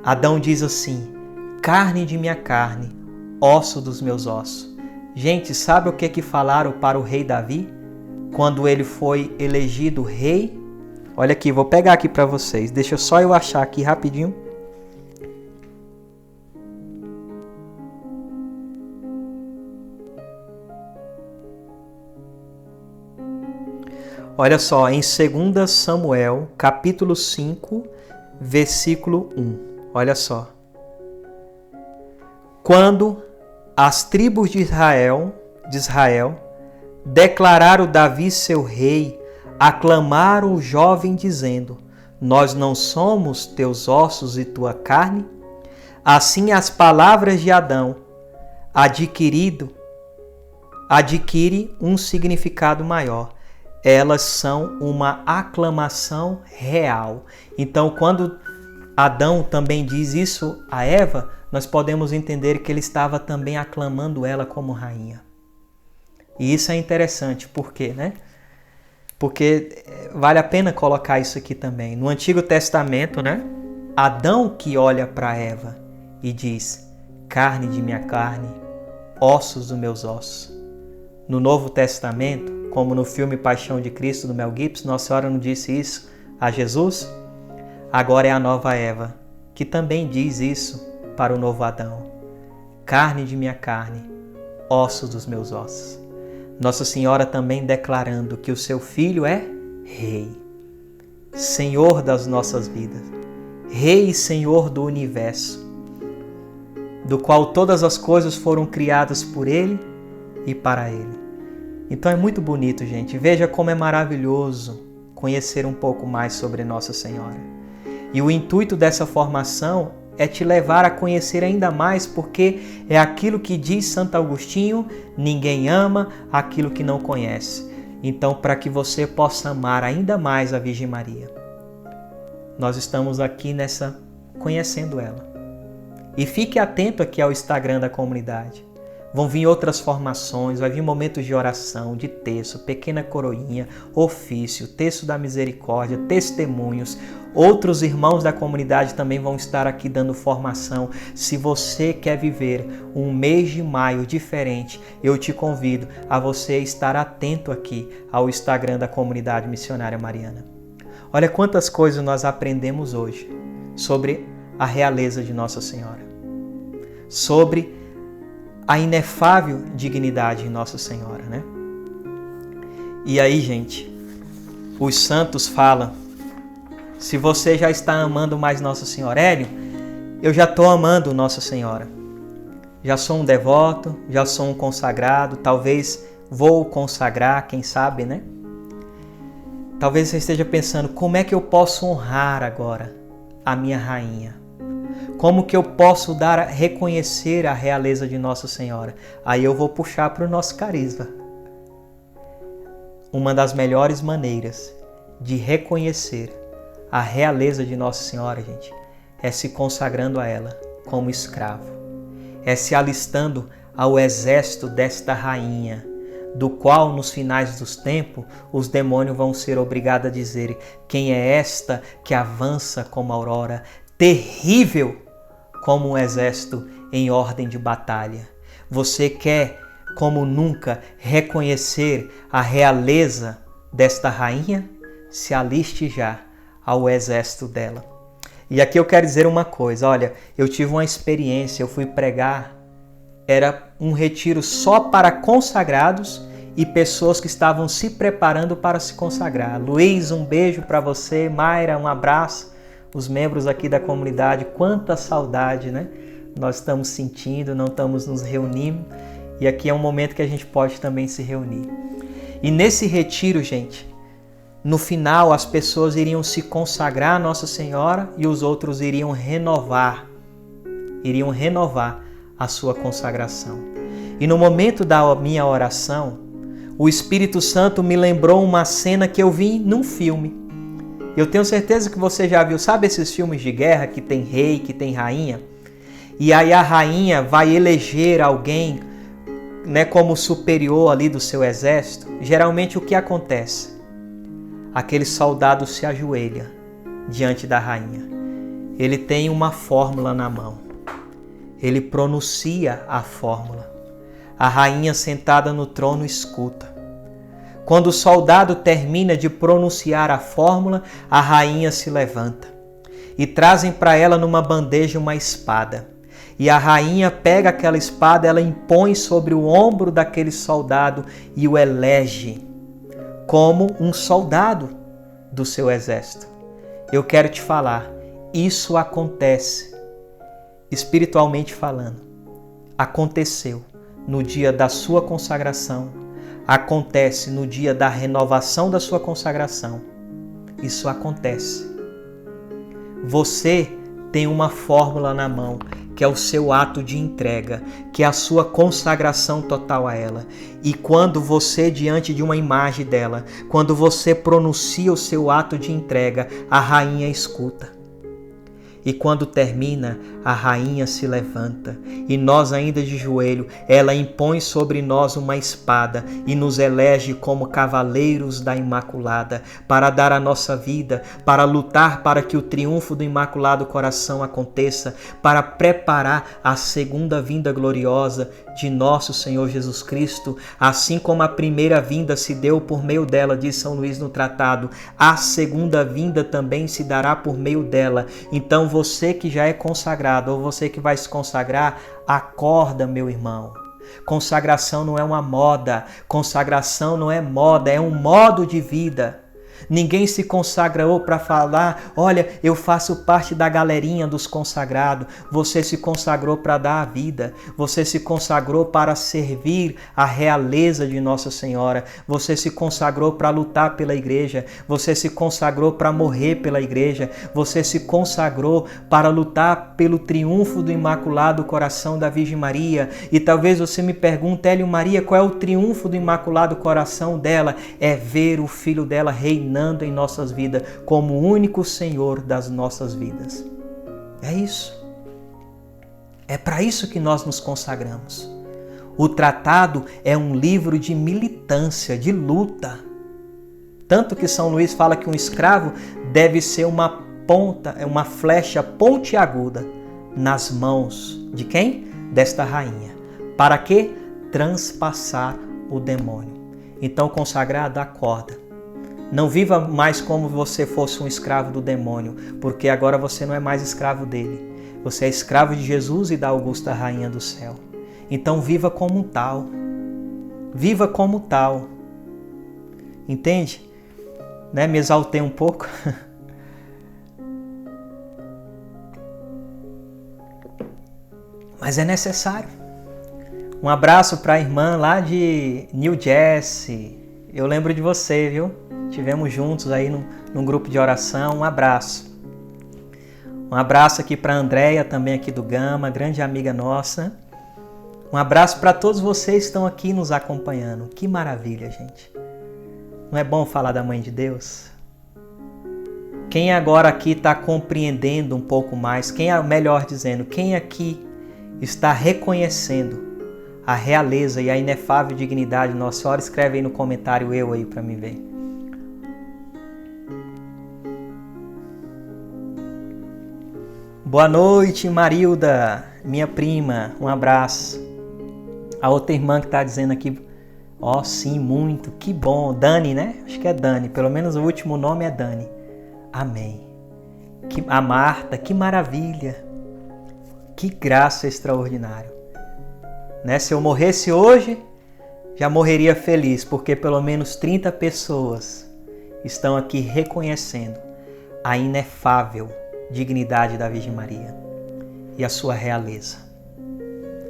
Adão diz assim, carne de minha carne, osso dos meus ossos. Gente, sabe o que falaram para o rei Davi? Quando ele foi elegido rei? Olha aqui, vou pegar aqui para vocês. Deixa só eu achar aqui rapidinho. Olha só, em 2 Samuel, capítulo 5, versículo 1. Olha só. Quando as tribos de Israel declararam Davi seu rei, aclamaram o jovem dizendo, nós não somos teus ossos e tua carne? Assim as palavras de Adão adquire um significado maior. Elas são uma aclamação real. Então, quando Adão também diz isso a Eva, nós podemos entender que ele estava também aclamando ela como rainha. E isso é interessante, por quê, né? Porque vale a pena colocar isso aqui também. No Antigo Testamento, né? Adão que olha para Eva e diz, carne de minha carne, ossos dos meus ossos. No Novo Testamento, como no filme Paixão de Cristo, do Mel Gibson, Nossa Senhora não disse isso a Jesus? Agora é a nova Eva, que também diz isso para o novo Adão. Carne de minha carne, ossos dos meus ossos. Nossa Senhora também declarando que o seu Filho é Rei, Senhor das nossas vidas, Rei e Senhor do universo, do qual todas as coisas foram criadas por Ele e para Ele. Então é muito bonito, gente. Veja como é maravilhoso conhecer um pouco mais sobre Nossa Senhora. E o intuito dessa formação é te levar a conhecer ainda mais, porque é aquilo que diz Santo Agostinho, ninguém ama aquilo que não conhece. Então, para que você possa amar ainda mais a Virgem Maria, nós estamos aqui conhecendo ela. E fique atento aqui ao Instagram da comunidade. Vão vir outras formações, vai vir momentos de oração, de terço, pequena coroinha, ofício, terço da misericórdia, testemunhos. Outros irmãos da comunidade também vão estar aqui dando formação. Se você quer viver um mês de maio diferente, eu te convido a você estar atento aqui ao Instagram da Comunidade Missionária Mariana. Olha quantas coisas nós aprendemos hoje sobre a realeza de Nossa Senhora, sobre a inefável dignidade de Nossa Senhora, né? E aí, gente, os santos falam, se você já está amando mais Nossa Senhora, Hélio, eu já estou amando Nossa Senhora. Já sou um devoto, já sou um consagrado, talvez vou consagrar, quem sabe, né? Talvez você esteja pensando, como é que eu posso honrar agora a minha rainha? Como que eu posso reconhecer a realeza de Nossa Senhora? Aí eu vou puxar para o nosso carisma. Uma das melhores maneiras de reconhecer a realeza de Nossa Senhora, gente, é se consagrando a ela como escravo. É se alistando ao exército desta rainha, do qual nos finais dos tempos os demônios vão ser obrigados a dizer: quem é esta que avança como a aurora, terrível como um exército em ordem de batalha? Você quer, como nunca, reconhecer a realeza desta rainha? Se aliste já ao exército dela. E aqui eu quero dizer uma coisa, olha, eu tive uma experiência, eu fui pregar, era um retiro só para consagrados e pessoas que estavam se preparando para se consagrar. Luiz, um beijo para você, Mayra, um abraço, os membros aqui da comunidade, quanta saudade, né? Nós estamos sentindo, não estamos nos reunindo, e aqui é um momento que a gente pode também se reunir. E nesse retiro, gente, no final as pessoas iriam se consagrar a Nossa Senhora e os outros iriam renovar a sua consagração. E no momento da minha oração, o Espírito Santo me lembrou uma cena que eu vi num filme. Eu tenho certeza que você já viu, sabe esses filmes de guerra que tem rei, que tem rainha? E aí a rainha vai eleger alguém, né, como superior ali do seu exército. Geralmente o que acontece? Aquele soldado se ajoelha diante da rainha. Ele tem uma fórmula na mão. Ele pronuncia a fórmula. A rainha sentada no trono escuta. Quando o soldado termina de pronunciar a fórmula, a rainha se levanta. E trazem para ela numa bandeja uma espada. E a rainha pega aquela espada, ela impõe sobre o ombro daquele soldado e o elege como um soldado do seu exército. Eu quero te falar, isso acontece, espiritualmente falando. Aconteceu no dia da sua consagração, acontece no dia da renovação da sua consagração. Isso acontece. Você tem uma fórmula na mão, que é o seu ato de entrega, que é a sua consagração total a ela. E quando você, diante de uma imagem dela, quando você pronuncia o seu ato de entrega, a rainha escuta. E quando termina, a rainha se levanta, e nós ainda de joelho, ela impõe sobre nós uma espada e nos elege como cavaleiros da Imaculada, para dar a nossa vida, para lutar para que o triunfo do Imaculado Coração aconteça, para preparar a segunda vinda gloriosa de nosso Senhor Jesus Cristo, assim como a primeira vinda se deu por meio dela, diz São Luís no tratado, a segunda vinda também se dará por meio dela. Então você que já é consagrado ou você que vai se consagrar, acorda, meu irmão. Consagração não é uma moda, consagração não é moda, é um modo de vida. Ninguém se consagrou para falar, olha, eu faço parte da galerinha dos consagrados. Você se consagrou para dar a vida. Você se consagrou para servir a realeza de Nossa Senhora. Você se consagrou para lutar pela igreja. Você se consagrou para morrer pela igreja. Você se consagrou para lutar pelo triunfo do Imaculado Coração da Virgem Maria. E talvez você me pergunte, Hélio Maria, qual é o triunfo do Imaculado Coração dela? É ver o Filho dela reinando em nossas vidas como o único Senhor das nossas vidas. É isso. É para isso que nós nos consagramos. O tratado é um livro de militância, de luta. Tanto que São Luís fala que um escravo deve ser uma ponta, uma flecha pontiaguda nas mãos de quem? Desta rainha. Para quê? Transpassar o demônio. Então, consagrado, acorda. Não viva mais como você fosse um escravo do demônio, porque agora você não é mais escravo dele. Você é escravo de Jesus e da Augusta Rainha do Céu. Então viva como tal. Viva como tal. Entende? Né? Me exaltei um pouco. Mas é necessário. Um abraço para a irmã lá de New Jersey. Eu lembro de você, viu? Estivemos juntos aí num grupo de oração. Um abraço. Um abraço aqui para a Andréia, também aqui do Gama, grande amiga nossa. Um abraço para todos vocês que estão aqui nos acompanhando. Que maravilha, gente. Não é bom falar da Mãe de Deus? Quem agora aqui está compreendendo um pouco mais, melhor dizendo, quem aqui está reconhecendo a realeza e a inefável dignidade de Nossa Senhora, escreve aí no comentário eu aí para me ver. Boa noite, Marilda, minha prima, um abraço. A outra irmã que está dizendo aqui, ó, sim, muito, que bom. Dani, né? Acho que é Dani, pelo menos o último nome é Dani. Amém. A Marta, que maravilha. Que graça extraordinária. Né? Se eu morresse hoje, já morreria feliz, porque pelo menos 30 pessoas estão aqui reconhecendo a inefável dignidade da Virgem Maria e a sua realeza.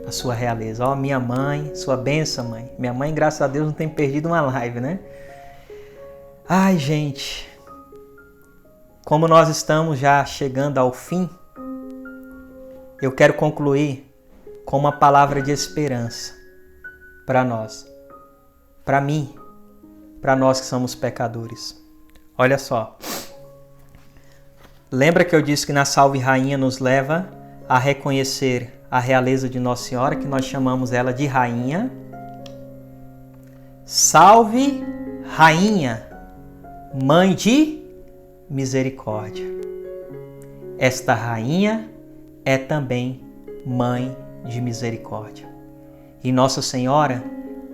A sua realeza. Ó, minha mãe, sua bênção, mãe. Minha mãe, graças a Deus, não tem perdido uma live, né? Ai, gente. Como nós estamos já chegando ao fim, eu quero concluir com uma palavra de esperança para nós, para mim, para nós que somos pecadores. Olha só. Lembra que eu disse que na Salve Rainha nos leva a reconhecer a realeza de Nossa Senhora, que nós chamamos ela de Rainha? Salve Rainha, Mãe de Misericórdia. Esta Rainha é também Mãe de Misericórdia. E Nossa Senhora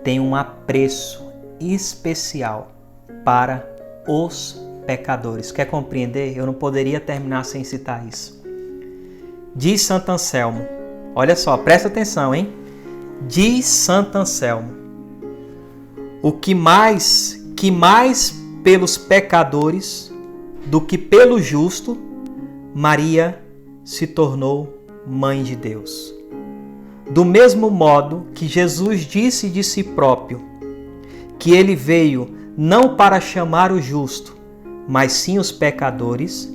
tem um apreço especial para os pecadores. Quer compreender? Eu não poderia terminar sem citar isso. Diz Santo Anselmo, olha só, presta atenção, hein? Diz Santo Anselmo, o que mais pelos pecadores do que pelo justo, Maria se tornou Mãe de Deus. Do mesmo modo que Jesus disse de si próprio que ele veio não para chamar o justo, mas sim os pecadores,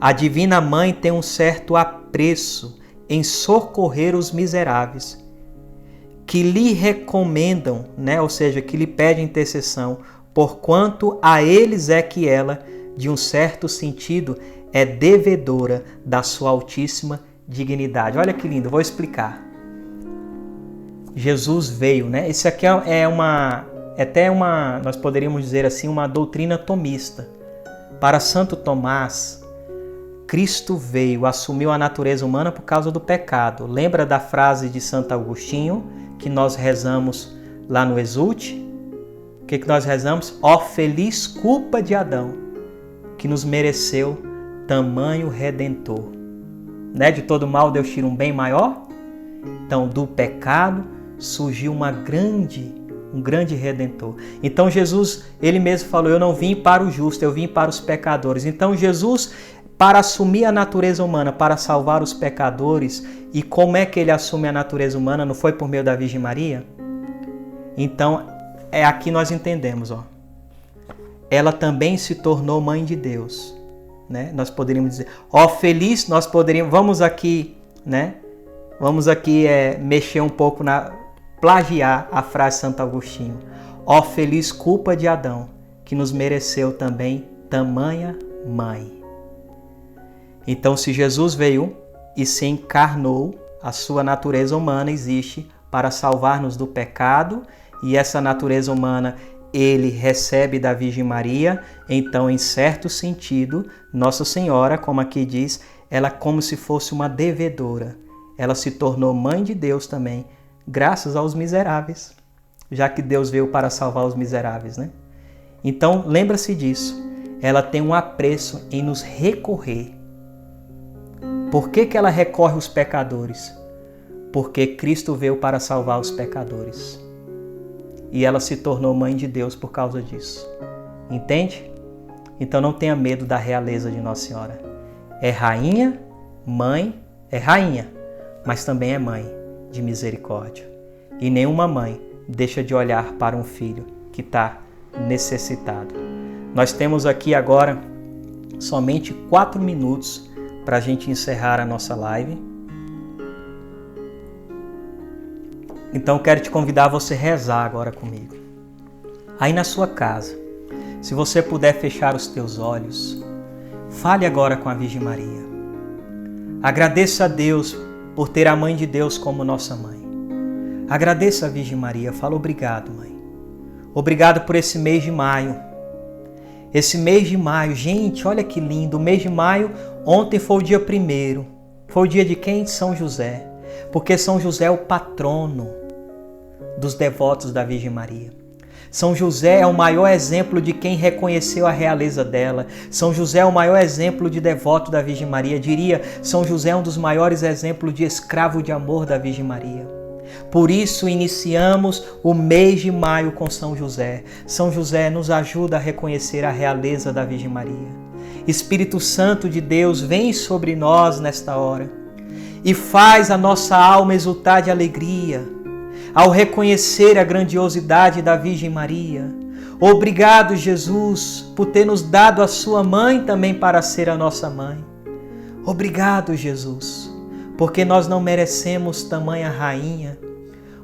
a Divina Mãe tem um certo apreço em socorrer os miseráveis, que lhe recomendam, ou seja, que lhe pedem intercessão, porquanto a eles é que ela, de um certo sentido, é devedora da sua altíssima dignidade. Olha que lindo, vou explicar. Jesus veio, Isso aqui nós poderíamos dizer assim, uma doutrina tomista. Para Santo Tomás, Cristo veio, assumiu a natureza humana por causa do pecado. Lembra da frase de Santo Agostinho, que nós rezamos lá no Exulte? O que nós rezamos? Ó feliz culpa de Adão, que nos mereceu tamanho redentor. De todo mal Deus tira um bem maior? Então, do pecado surgiu um grande redentor. Então Jesus, ele mesmo falou, eu não vim para o justo, eu vim para os pecadores. Então Jesus, para assumir a natureza humana, para salvar os pecadores, e como é que ele assume a natureza humana? Não foi por meio da Virgem Maria? Então, aqui nós entendemos, ela também se tornou Mãe de Deus, Nós poderíamos dizer, feliz, nós poderíamos, vamos aqui mexer um pouco plagiar a frase de Santo Agostinho. Ó feliz culpa de Adão, que nos mereceu também tamanha mãe. Então, se Jesus veio e se encarnou, a sua natureza humana existe para salvar-nos do pecado, e essa natureza humana ele recebe da Virgem Maria. Então, em certo sentido, Nossa Senhora, como aqui diz, ela como se fosse uma devedora. Ela se tornou Mãe de Deus também, graças aos miseráveis, já que Deus veio para salvar os miseráveis, Então, lembra-se disso. Ela tem um apreço em nos recorrer. Por que ela recorre aos pecadores? Porque Cristo veio para salvar os pecadores. E ela se tornou Mãe de Deus por causa disso. Entende? Então não tenha medo da realeza de Nossa Senhora. É rainha, mãe, é rainha, mas também é mãe de misericórdia. E nenhuma mãe deixa de olhar para um filho que está necessitado. Nós temos aqui agora somente 4 minutos para a gente encerrar a nossa live. Então quero te convidar a você rezar agora comigo. Aí na sua casa, se você puder fechar os teus olhos, fale agora com a Virgem Maria. Agradeça a Deus por ter a Mãe de Deus como nossa mãe. Agradeça a Virgem Maria, fala obrigado, mãe. Obrigado por esse mês de maio. Esse mês de maio, gente, olha que lindo. O mês de maio, ontem foi o dia 1º. Foi o dia de quem? De São José. Porque São José é o patrono dos devotos da Virgem Maria. São José é o maior exemplo de quem reconheceu a realeza dela. São José é o maior exemplo de devoto da Virgem Maria. Diria, São José é um dos maiores exemplos de escravo de amor da Virgem Maria. Por isso iniciamos o mês de maio com São José. São José nos ajuda a reconhecer a realeza da Virgem Maria. Espírito Santo de Deus, vem sobre nós nesta hora e faz a nossa alma exultar de alegria ao reconhecer a grandiosidade da Virgem Maria. Obrigado, Jesus, por ter nos dado a sua mãe também para ser a nossa mãe. Obrigado, Jesus, porque nós não merecemos tamanha rainha.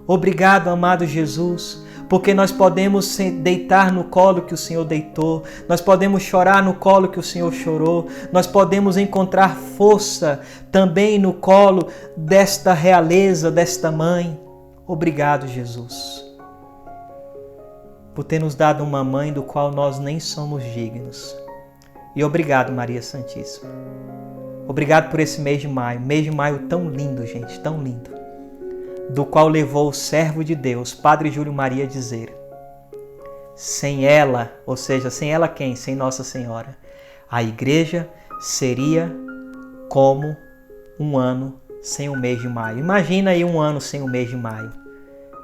Obrigado, amado Jesus, porque nós podemos deitar no colo que o Senhor deitou, nós podemos chorar no colo que o Senhor chorou, nós podemos encontrar força também no colo desta realeza, desta mãe. Obrigado, Jesus, por ter nos dado uma mãe do qual nós nem somos dignos. E obrigado, Maria Santíssima. Obrigado por esse mês de maio tão lindo, gente, tão lindo, do qual levou o servo de Deus, Padre Júlio Maria, a dizer: sem ela, ou seja, sem ela quem? Sem Nossa Senhora, a igreja seria como um ano sem o mês de maio. Imagina aí um ano sem o mês de maio.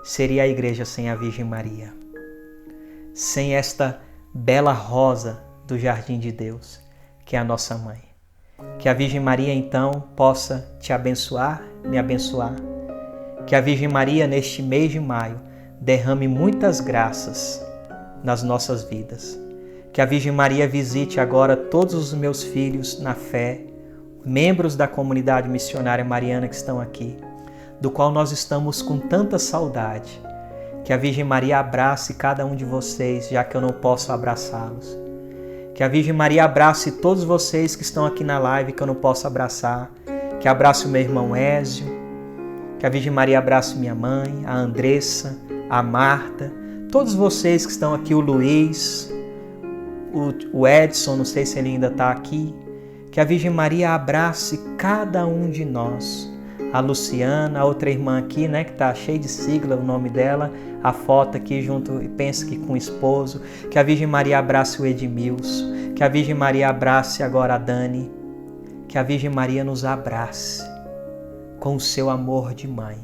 Seria a igreja sem a Virgem Maria, sem esta bela rosa do jardim de Deus, que é a nossa mãe. Que a Virgem Maria, então, possa te abençoar, me abençoar. Que a Virgem Maria, neste mês de maio, derrame muitas graças nas nossas vidas. Que a Virgem Maria visite agora todos os meus filhos na fé, membros da comunidade missionária mariana que estão aqui, do qual nós estamos com tanta saudade. Que a Virgem Maria abrace cada um de vocês, já que eu não posso abraçá-los. Que a Virgem Maria abrace todos vocês que estão aqui na live que eu não posso abraçar. Que abrace o meu irmão Ézio. Que a Virgem Maria abrace minha mãe, a Andressa, a Marta, todos vocês que estão aqui, o Luiz, o Edson, não sei se ele ainda está aqui. Que a Virgem Maria abrace cada um de nós. A Luciana, a outra irmã aqui, né, que está cheia de sigla, o nome dela, a foto aqui junto, pensa que com o esposo. Que a Virgem Maria abrace o Edmilson. Que a Virgem Maria abrace agora a Dani. Que a Virgem Maria nos abrace com o seu amor de mãe.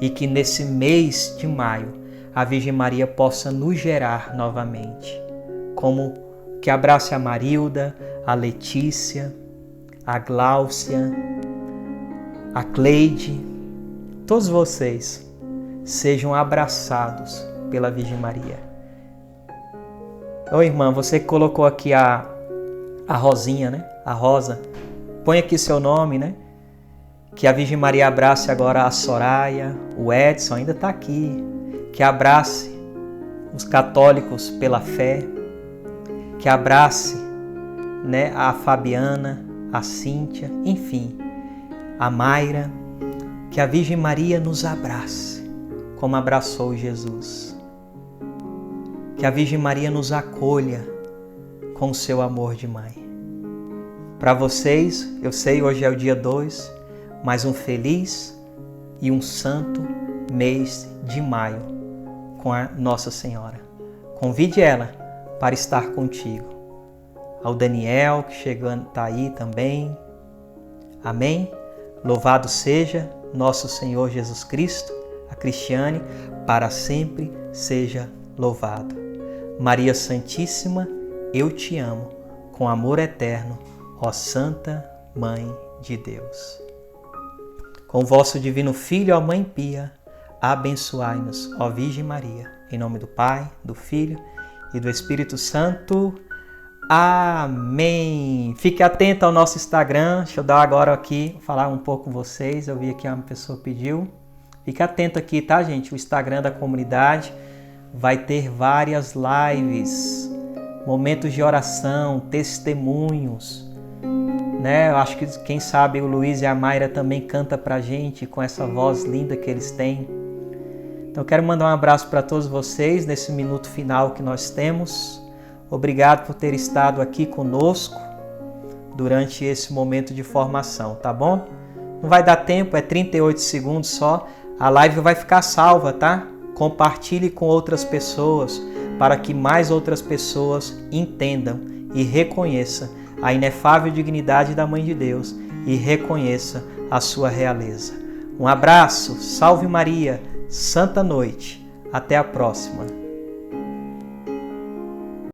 E que nesse mês de maio, a Virgem Maria possa nos gerar novamente. Como que abrace a Marilda, a Letícia, a Gláucia, a Cleide, todos vocês sejam abraçados pela Virgem Maria. Ô irmã, você que colocou aqui a Rosinha, né? A Rosa, põe aqui seu nome, né? Que a Virgem Maria abrace agora a Soraya, o Edson ainda está aqui. Que abrace os católicos pela fé. Que abrace, né, a Fabiana, a Cíntia, enfim, a Mayra. Que a Virgem Maria nos abrace, como abraçou Jesus. Que a Virgem Maria nos acolha com o seu amor de mãe. Para vocês, eu sei, hoje é o dia 2, mas um feliz e um santo mês de maio com a Nossa Senhora. Convide ela para estar contigo. Ao Daniel, que chegando está aí também. Amém? Louvado seja nosso Senhor Jesus Cristo. A Cristiane, para sempre seja louvado. Maria Santíssima, eu te amo com amor eterno, ó Santa Mãe de Deus. Com o vosso divino Filho, ó Mãe Pia, abençoai-nos, ó Virgem Maria. Em nome do Pai, do Filho e do Espírito Santo. Amém. Fique atento ao nosso Instagram. Deixa eu dar agora aqui, falar um pouco com vocês. Eu vi aqui uma pessoa pediu. Fique atento aqui, tá, gente? O Instagram da comunidade vai ter várias lives, momentos de oração, testemunhos, né? Eu acho que, quem sabe, o Luiz e a Mayra também canta pra gente com essa voz linda que eles têm. Então, eu quero mandar um abraço para todos vocês nesse minuto final que nós temos. Obrigado por ter estado aqui conosco durante esse momento de formação, tá bom? Não vai dar tempo, é 38 segundos só. A live vai ficar salva, tá? Compartilhe com outras pessoas para que mais outras pessoas entendam e reconheçam a inefável dignidade da Mãe de Deus e reconheça a sua realeza. Um abraço, salve Maria, santa noite, até a próxima.